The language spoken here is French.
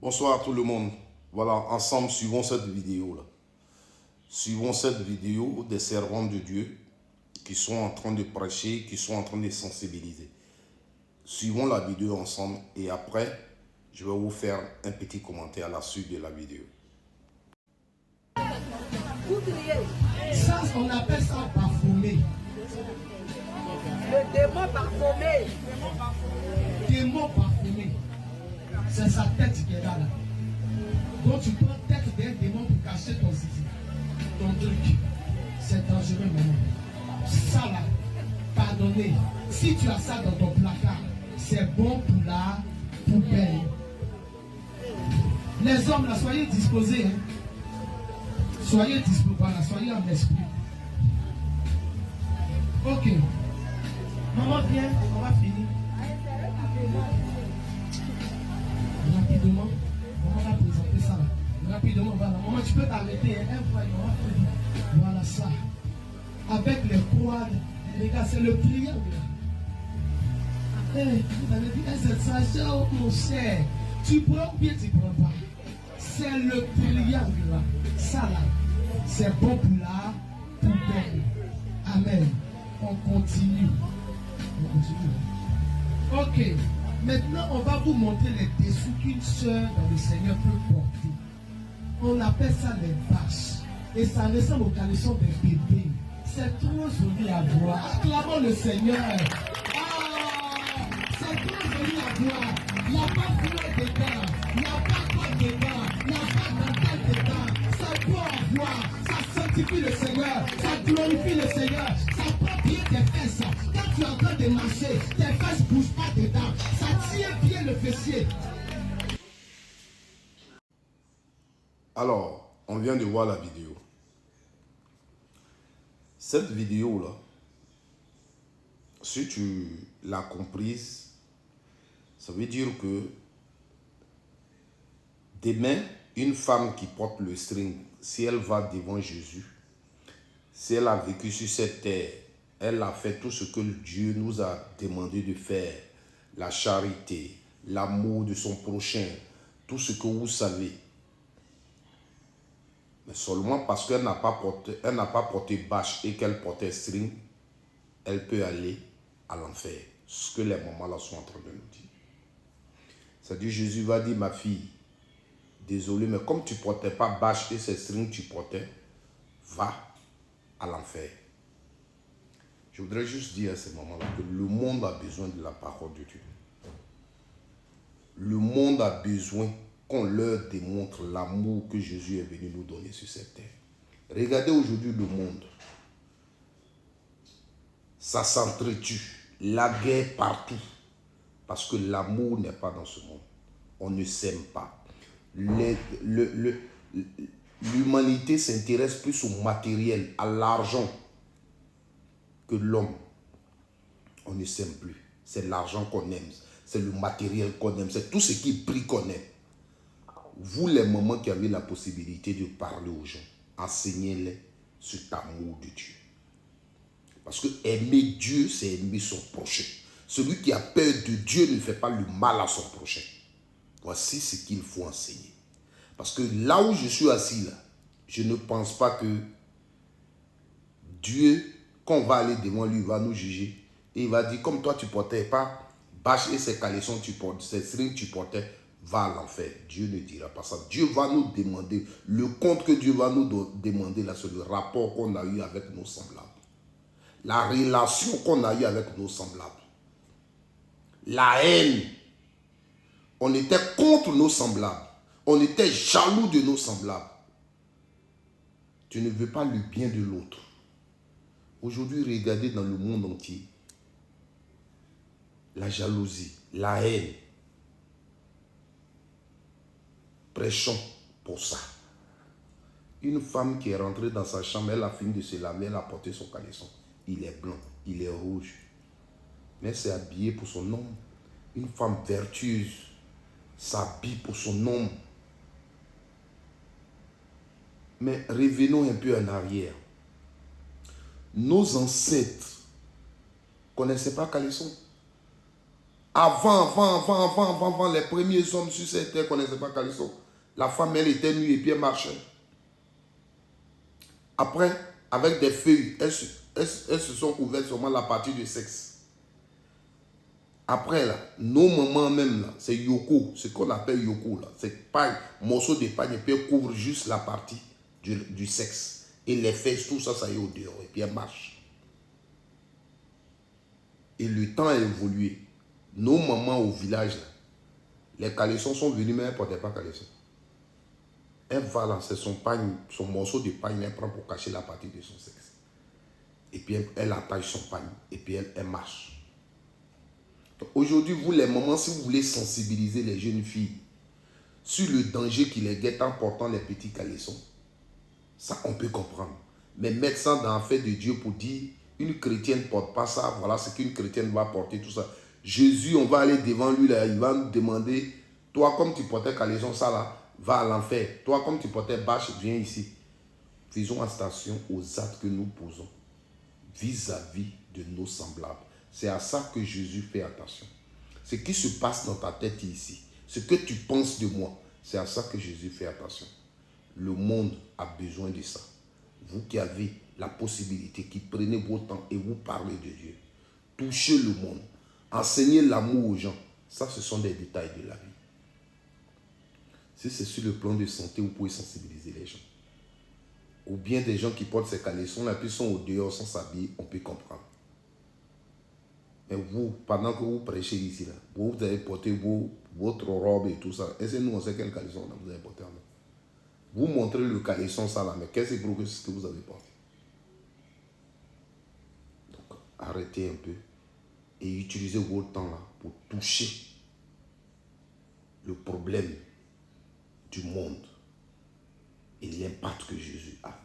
Bonsoir à tout le monde. Voilà, ensemble, suivons cette vidéo-là. Suivons cette vidéo des servants de Dieu qui sont en train de prêcher, qui sont en train de sensibiliser. Suivons la vidéo ensemble et après, je vais vous faire un petit commentaire à la suite de la vidéo. Ça, on appelle ça parfumé. Le démon parfumé. Démon parfumé. C'est sa tête qui est là. Donc tu prends tête d'un démon pour cacher ton zizi, ton truc. C'est dangereux, maman. Ça là, pardonnez. Si tu as ça dans ton placard, c'est bon pour la poubelle. Les hommes là, soyez disposés. Hein. Soyez disposés, voilà, soyez en esprit. Ok. Maman, viens, on va finir. Rapidement, on va présenter ça. Rapidement, voilà. Maman, tu peux t'arrêter. Hein? Voilà ça. Avec les quads, les gars, c'est le triangle. Hey, vous avez dit, c'est ça, mon cher. Tu prends ou bien tu prends pas? C'est le triangle là. Ça là, c'est bon pour la poubelle. Amen. On continue. Ok. Maintenant, on va vous montrer les dessous qu'une soeur dans le Seigneur peut porter. On appelle ça les vaches. Et ça ressemble aux caleçons des bébés. C'est trop joli à voir. Acclamons le Seigneur. Ah, c'est trop joli à voir. Il n'y a pas fleur dedans. Il n'y a pas quoi dedans. Il n'y a pas dentelle dedans. Ça peut en voir. Ça sanctifie le Seigneur. Ça glorifie le Seigneur. Ça prend bien tes fesses. Quand tu es en train de marcher, tes fesses ne bougent pas dedans. Ça tient bien le fessier. Alors, on vient de voir la vidéo. Cette vidéo-là, si tu l'as comprise, ça veut dire que demain, une femme qui porte le string, si elle va devant Jésus, si elle a vécu sur cette terre, elle a fait tout ce que Dieu nous a demandé de faire, la charité, l'amour de son prochain, tout ce que vous savez. Mais seulement parce qu'elle n'a pas porté bâche et qu'elle portait string, elle peut aller à l'enfer. Ce que les mamans là sont en train de nous dire. C'est-à-dire Jésus va dire, ma fille, désolé, mais comme tu ne portais pas bâche et ces strings tu portais, va à l'enfer. Je voudrais juste dire à ce moment-là que le monde a besoin de la parole de Dieu. Le monde a besoin qu'on leur démontre l'amour que Jésus est venu nous donner sur cette terre. Regardez aujourd'hui le monde. Ça s'entretue. La guerre partout. Parce que l'amour n'est pas dans ce monde. On ne s'aime pas. L'humanité s'intéresse plus au matériel, à l'argent, que l'homme. On ne s'aime plus. C'est l'argent qu'on aime. C'est le matériel qu'on aime. C'est tout ce qui est pris qu'on aime. Vous, les mamans qui avez la possibilité de parler aux gens, enseignez-les cet amour de Dieu. Parce que aimer Dieu, c'est aimer son prochain. Celui qui a peur de Dieu ne fait pas le mal à son prochain. Voici ce qu'il faut enseigner. Parce que là où je suis assis, là, je ne pense pas que Dieu, quand on va aller devant lui, il va nous juger. Et il va dire, comme toi tu ne portais pas bâche et ces caleçons, tu portais, ces strings tu portais, va à l'enfer. Dieu ne dira pas ça. Dieu va nous demander, le compte que Dieu va nous demander là, c'est le rapport qu'on a eu avec nos semblables. La relation qu'on a eu avec nos semblables. La haine. On était contre nos semblables. On était jaloux de nos semblables. Tu ne veux pas le bien de l'autre. Aujourd'hui, regardez dans le monde entier. La jalousie, la haine. Prêchons pour ça. Une femme qui est rentrée dans sa chambre, elle a fini de se laver, elle a porté son caleçon. Il est blanc, il est rouge. Mais elle s'est habillée pour son homme. Une femme vertueuse s'habille pour son homme. Mais revenons un peu en arrière. Nos ancêtres ne connaissaient pas caleçon. Avant, les premiers hommes sur cette terre ne connaissaient pas caleçon. La femme, elle était nue et puis elle marchait. Après, avec des feuilles, elles se sont couvertes seulement la partie du sexe. Après, là, nos mamans même, là, c'est yoko, ce qu'on appelle yoko, là. C'est paille, morceau de paille, et puis elle couvre juste la partie du sexe. Et les fesses, tout ça, ça y est au dehors, et puis elle marche. Et le temps a évolué. Nos mamans au village, là, les caleçons sont venus, mais elles ne portaient pas caleçon. Elle va lancer son pagne, son morceau de pagne, elle prend pour cacher la partie de son sexe. Et puis elle attache son pagne, et puis elle marche. Aujourd'hui, vous les mamans, si vous voulez sensibiliser les jeunes filles sur le danger qui les guette en portant les petits caleçons, ça on peut comprendre. Mais mettre ça dans l'affaire de Dieu pour dire une chrétienne ne porte pas ça, voilà ce qu'une chrétienne va porter, tout ça. Jésus, on va aller devant lui, là, il va nous demander, toi comme tu portais caleçon, ça là, va à l'enfer. Toi comme tu portais bâche, viens ici. Faisons attention aux actes que nous posons vis-à-vis de nos semblables. C'est à ça que Jésus fait attention. Ce qui se passe dans ta tête ici, ce que tu penses de moi, c'est à ça que Jésus fait attention. Le monde a besoin de ça. Vous qui avez la possibilité, qui prenez votre temps et vous parlez de Dieu, touchez le monde, enseignez l'amour aux gens. Ça, ce sont des détails de la vie. Si c'est sur le plan de santé, vous pouvez sensibiliser les gens. Ou bien des gens qui portent ces caleçons là, puis sont au dehors sans s'habiller, on peut comprendre. Mais vous, pendant que vous prêchez ici, là, vous avez porté votre robe et tout ça. Et c'est nous, on sait quel caleçon là, vous avez porté en main. Vous montrez le caleçon ça là, mais qu'est-ce que vous avez porté? Donc, arrêtez un peu et utilisez votre temps là pour toucher le problème du monde et l'impact que Jésus a.